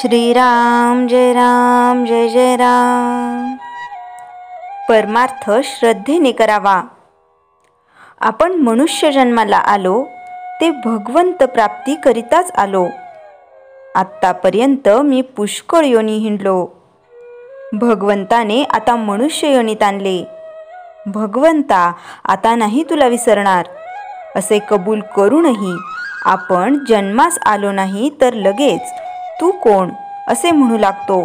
श्रीराम जय जय राम। परमार्थ श्रद्धेने करावा। आपण मनुष्य जन्माला आलो ते भगवंत प्राप्ती करिताच आलो। आत्तापर्यंत मी पुष्कळ योनी हिंडलो। भगवंताने आता मनुष्य योनीत आणले। भगवंता आता नाही तुला विसरणार असे कबूल करूनही आपण जन्मास आलो नाही तर लगेच तू कोण असे म्हणू लागतो।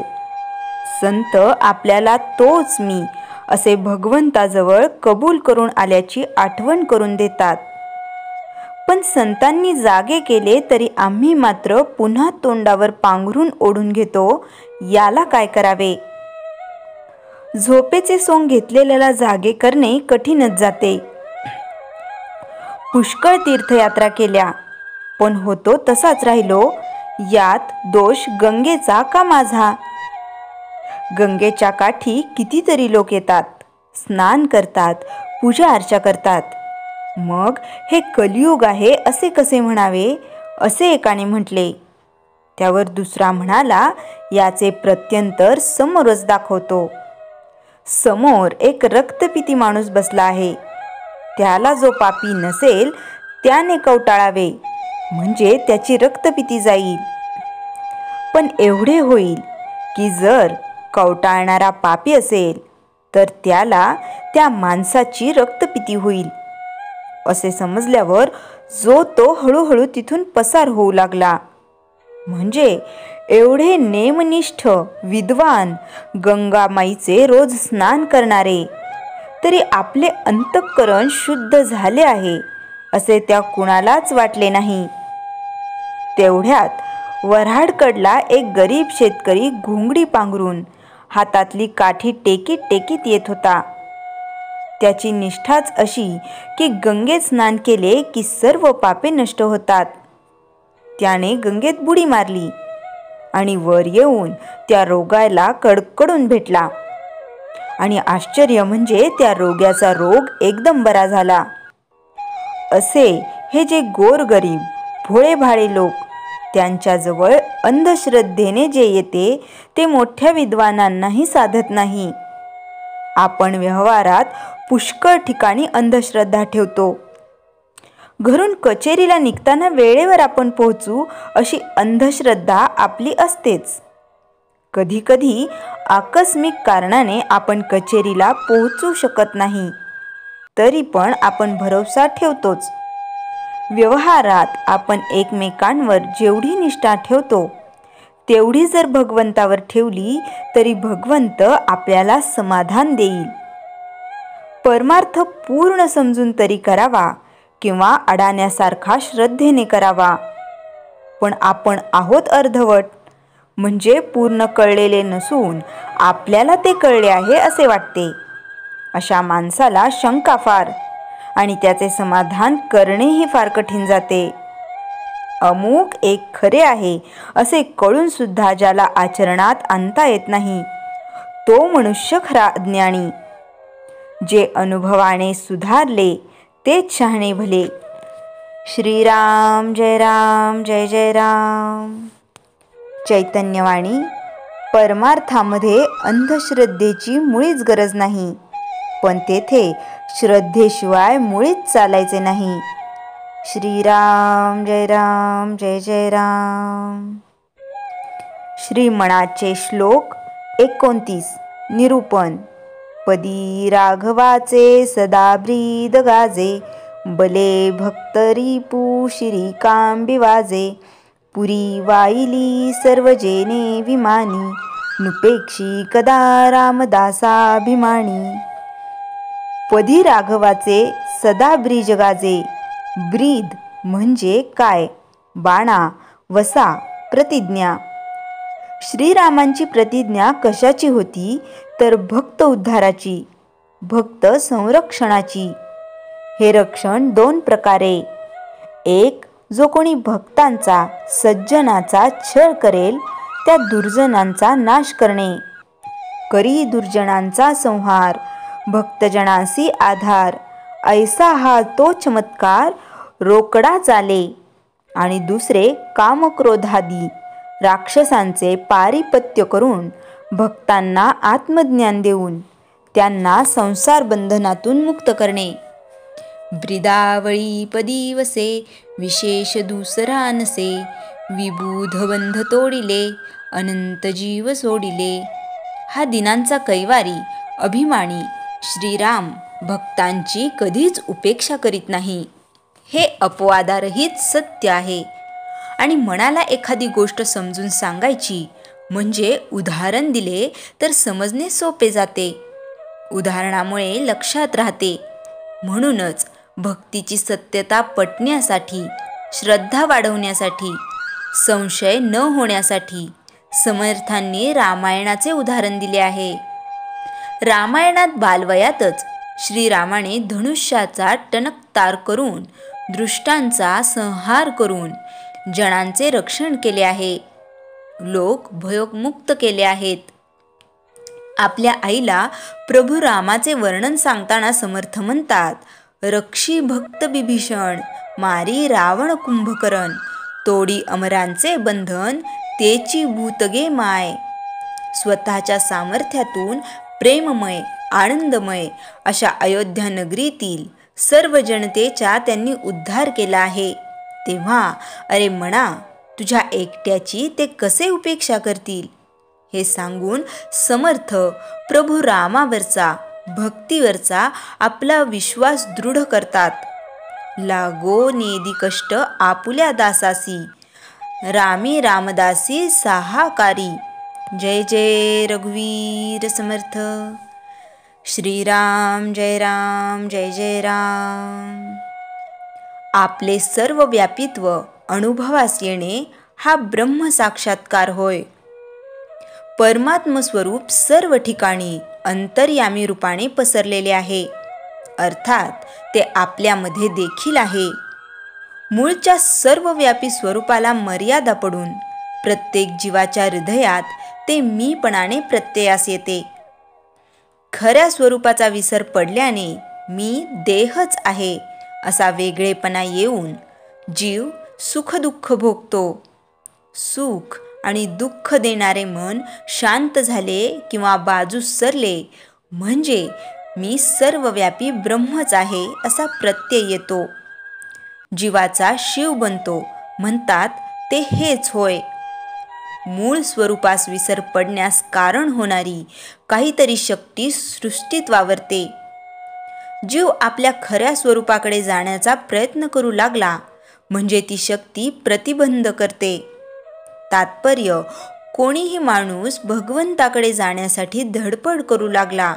संत आपल्याला तोच मी असे भगवंताजवळ कबूल करून आल्याची आठवण करून देतात। पण संतांनी जागे केले तरी आम्ही मात्र पुन्हा तोंडावर पांघरून ओढून घेतो। याला काय करावे? झोपेचे सोंग घेतलेल्याला जागे करणे कठीणच जाते। पुष्कळ तीर्थयात्रा केल्या पण होतो तसाच राहिलो। यात दोष गंगेचा का माझा? गंगेच्या काठी कितीतरी लोक येतात, स्नान करतात, पूजा अर्चा करतात। मग हे कलियुग आहे असे कसे म्हणावे असे एकाने म्हटले। त्यावर दुसरा म्हणाला, याचे प्रत्यंतर समोरच दाखवतो। समोर एक रक्तपिती माणूस बसला आहे। त्याला जो पापी नसेल त्याने कवटाळावे म्हणजे त्याची रक्तपिती जाईल। पण एवढे होईल की जर कवटाळणारा पापी असेल तर त्याला त्या माणसाची रक्तपिती होईल असे समजल्यावर जो तो हळूहळू तिथून पसार होऊ लागला। म्हणजे एवढे नेमनिष्ठ विद्वान गंगामाईचे रोज स्नान करणारे तरी आपले अंतःकरण शुद्ध झाले आहे असे त्या कुणालाच वाटले नाही। तेवढ्यात वऱ्हाडकडला एक गरीब शेतकरी घोंगडी पांघरून हातातली काठी टेकीत टेकीत येत होता। त्याची निष्ठाच अशी की गंगेत स्नान केले की सर्व पापे नष्ट होतात। त्याने गंगेत बुडी मारली आणि वर येऊन त्या रोगाला कडकडून भेटला आणि आश्चर्य म्हणजे त्या रोग्याचा रोग एकदम बरा झाला। असे हे जे गोरगरीब भोळे भाळे लोक त्यांच्याजवळ अंधश्रद्धेने जे येते ते मोठ्या विद्वानांनाही साधत नाही। आपण व्यवहारात पुष्कळ ठिकाणी अंधश्रद्धा ठेवतो। घरून कचेरीला निघताना वेळेवर आपण पोहोचू अशी अंधश्रद्धा आपली असतेच। कधी कधी आकस्मिक कारणाने आपण कचेरीला पोहोचू शकत नाही तरी पण आपण भरोसा ठेवतोच। व्यवहारात आपण एकमेकांवर जेवढी निष्ठा ठेवतो तेवढी जर भगवंतावर ठेवली तरी भगवंत आपल्याला समाधान देईल। परमार्थ पूर्ण समजून तरी करावा किंवा अडाण्यासारखा श्रद्धेने करावा। पण आपण आहोत अर्धवट म्हणजे पूर्ण कळलेले नसून आपल्याला ते कळले आहे असे वाटते। अशा माणसाला शंका फार आणि त्याचे समाधान करणेही फार कठीण जाते। अमुक एक खरे आहे असे कळून सुद्धा ज्याला आचरणात आणता येत नाही तो मनुष्य खरा अज्ञानी। जे अनुभवाने सुधारले तेच शहाणे भले। श्रीराम जय जय राम। चैतन्यवाणी। परमार्थामध्ये अंधश्रद्धेची मुळीच गरज नाही पण तेथे श्रद्धेशिवाय मुळीच चालायचे नाही। श्रीराम जय जय राम। श्रीमणाचे श्लोक 29 निरूपण। पदी राघवाचे सदा ब्रीद गाजे बले भक्तरिपू शिरीकांबी वाजे पुरी वाईली सर्व जेने विमानी नुपेक्षी कदा रामदासाभिमानी। पदी राघवाचे सदा ब्रीज गाजे। ब्रीद म्हणजे काय? बाणा, वसा, प्रतिज्ञा। श्रीरामांची प्रतिज्ञा कशाची होती तर भक्त उद्धाराची, भक्त संरक्षणाची। हे रक्षण दोन प्रकारे। एक, जो कोणी भक्तांचा सज्जनाचा छळ करेल त्या दुर्जनांचा नाश करणे। करी दुर्जनांचा संहार भक्तजनांसी आधार ऐसा हा तो चमत्कार रोकडा चाले। आणि दुसरे कामक्रोधादी राक्षसांचे पारिपत्य करून भक्तांना आत्मज्ञान देऊन त्यांना संसार बंधनातून मुक्त करणे. ब्रिदावळी पदी वसे विशेष दुसरा नसे, विबुध बंध तोडिले अनंत जीव सोडिले. हा दिनांचा कैवारी अभिमानी श्रीराम भक्तांची कधीच उपेक्षा करीत नाही, हे अपवादारहित सत्य आहे. आणि मनाला एखादी गोष्ट समजून सांगायची म्हणजे उदाहरण दिले तर समजणे सोपे जाते, उदाहरणामुळे लक्षात राहते. म्हणूनच भक्तीची सत्यता पटण्यासाठी, श्रद्धा वाढवण्यासाठी, संशय न होण्यासाठी समर्थांनी रामायणाचे उदाहरण दिले आहे. रामायणात बालवयातच श्रीरामाने धनुष्याचा टणकतार करून दुष्टांचा संहार करून जनांचे रक्षण केले आहे, लोक भयमुक्त केले आहेत. आपल्या आईला प्रभू रामाचे वर्णन सांगताना समर्थ म्हणतात, रक्षी भक्त बिभीषण मारी रावण कुंभकर्ण, तोडी अमरांचे बंधन तेची भूतगे माय. स्वतःच्या सामर्थ्यातून प्रेममय आनंदमय अशा अयोध्या नगरीतील सर्व जनतेचा त्यांनी उद्धार केला आहे. तेव्हा अरे म्हणा, तुझ्या एकट्याची ते कसे उपेक्षा करतील. हे सांगून समर्थ प्रभू रामावरचा भक्तीवरचा आपला विश्वास दृढ करतात. लागो नेदी कष्ट आपुल्या दासासी, रामी रामदासी साहाकारी. जय जय रघुवीर समर्थ. श्रीराम जय राम जय जय राम. आपले सर्व व्यापित्व अनुभवास येणे हा ब्रह्म साक्षात्कार होय. परमात्म स्वरूप सर्व ठिकाणी अंतर्यामी रूपाने पसरलेले आहे, अर्थात ते आपल्यामध्ये देखील आहे. मूळच्या सर्वव्यापी स्वरूपाला मर्यादा पडून प्रत्येक जीवाच्या हृदयात ते मीपणाने प्रत्ययास येते. खऱ्या स्वरूपाचा विसर पडल्याने मी देहच आहे असा वेगळेपणा येऊन जीव सुखदुःख भोगतो. सुख आणि दुःख देणारे मन शांत झाले किंवा बाजूस सरले म्हणजे मी सर्वव्यापी ब्रह्मच आहे असा प्रत्यय येतो. जीवाचा शिव बनतो म्हणतात ते हेच होय. मूळ स्वरूपास विसर पडण्यास कारण होणारी काहीतरी शक्ती सृष्टीत वावरते. जीव आपल्या खऱ्या स्वरूपाकडे जाण्याचा प्रयत्न करू लागला म्हणजे ती शक्ती प्रतिबंध करते. तात्पर्य, कोणीही माणूस भगवंताकडे जाण्यासाठी धडपड करू लागला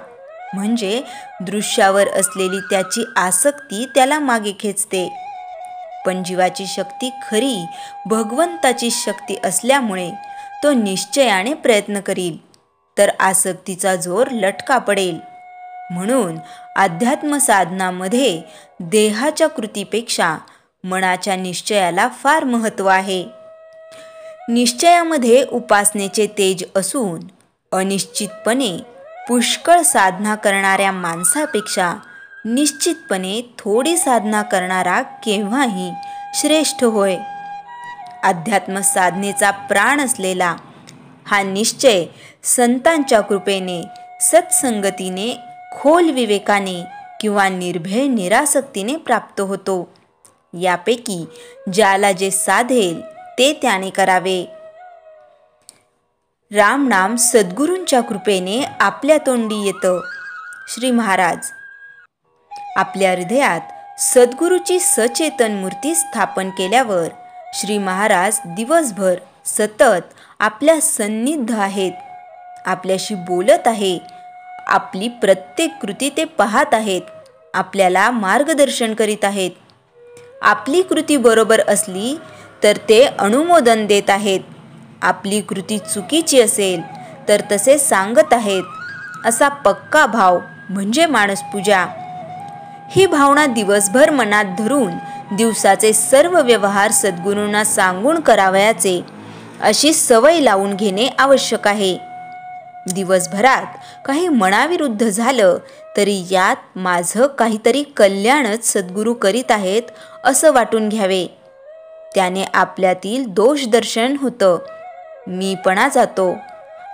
म्हणजे दृश्यावर असलेली त्याची आसक्ती त्याला मागे खेचते. पण जीवाची शक्ती खरी भगवंताची शक्ती असल्यामुळे तो निश्चयाने प्रयत्न करील तर आसक्तीचा जोर लटका पडेल. म्हणून अध्यात्म साधनामध्ये देहाच्या कृतीपेक्षा मनाच्या निश्चयाला फार महत्त्व आहे. निश्चयामध्ये उपासनेचे तेज असून अनिश्चितपणे पुष्कळ साधना करणाऱ्या माणसापेक्षा निश्चितपणे थोडी साधना करणारा केव्हाही श्रेष्ठ होय. अध्यात्म साधनेचा प्राण असलेला हा निश्चय संतांच्या कृपेने, सत्संगतीने, खोल विवेकाने किंवा निर्भय निरासक्तीने प्राप्त होतो. यापैकी ज्याला जे साधेल ते त्याने करावे. रामनाम सद्गुरूंच्या कृपेने आपल्या तोंडी येतं. श्री महाराज आपल्या हृदयात सद्गुरूची सचेतन मूर्ती स्थापन केल्यावर श्री महाराज दिवसभर सतत आपल्या सन्निध आहेत, आपल्याशी बोलत आहे. आपली प्रत्येक कृती ते पाहत आहेत, आपल्याला मार्गदर्शन करीत आहेत. आपली कृती बरोबर असली तर ते अनुमोदन देत आहेत. आपली कृती चुकीची असेल तर तसे सांगत आहेत. असा पक्का भाव म्हणजे मानसपूजा. ही भावना दिवसभर मनात धरून दिवसाचे सर्व व्यवहार सद्गुरूंना सांगून करावयाचे अशी सवय लावून घेणे आवश्यक आहे. दिवसभरात काही मनाविरुद्ध झालं तरी यात माझं काहीतरी कल्याणच सद्गुरू करीत आहेत असं वाटून घ्यावे. त्याने आपल्यातील दोष दर्शन होतं. मीपणा जातो.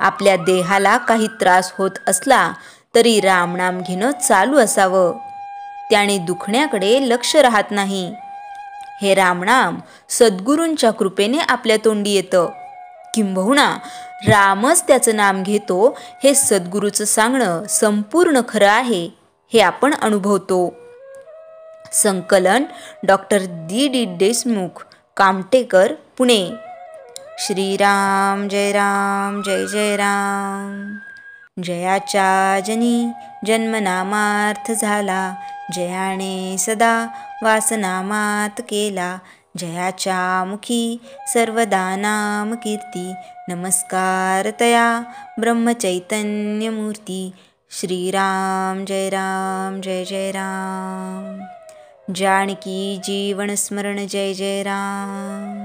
आपल्या देहाला काही त्रास होत असला तरी रामनाम घेणं चालू असावं. त्याने दुखण्याकडे लक्ष राहत नाही. हे रामनाम सद्गुरूंच्या कृपेने आपल्या तोंडी येतं. किंबहुना रामच त्याचं नाम घेतो हे सद्गुरूचं सांगणं संपूर्ण खरं आहे हे आपण अनुभवतो. संकलन डॉक्टर D.D. देशमुख, कामटेकर, पुणे. श्रीराम जय राम जय जय राम. जयाच्या जनी जन्मनामार्थ झाला, जयाने सदा वासनामात केला. जयाच्या मुखी सर्वदा नाम कीर्ती, नमस्कार तया ब्रह्मचैतन्यमूर्ती. श्रीराम जय राम जय जय राम. जानकी जीवन स्मरण जय जय राम.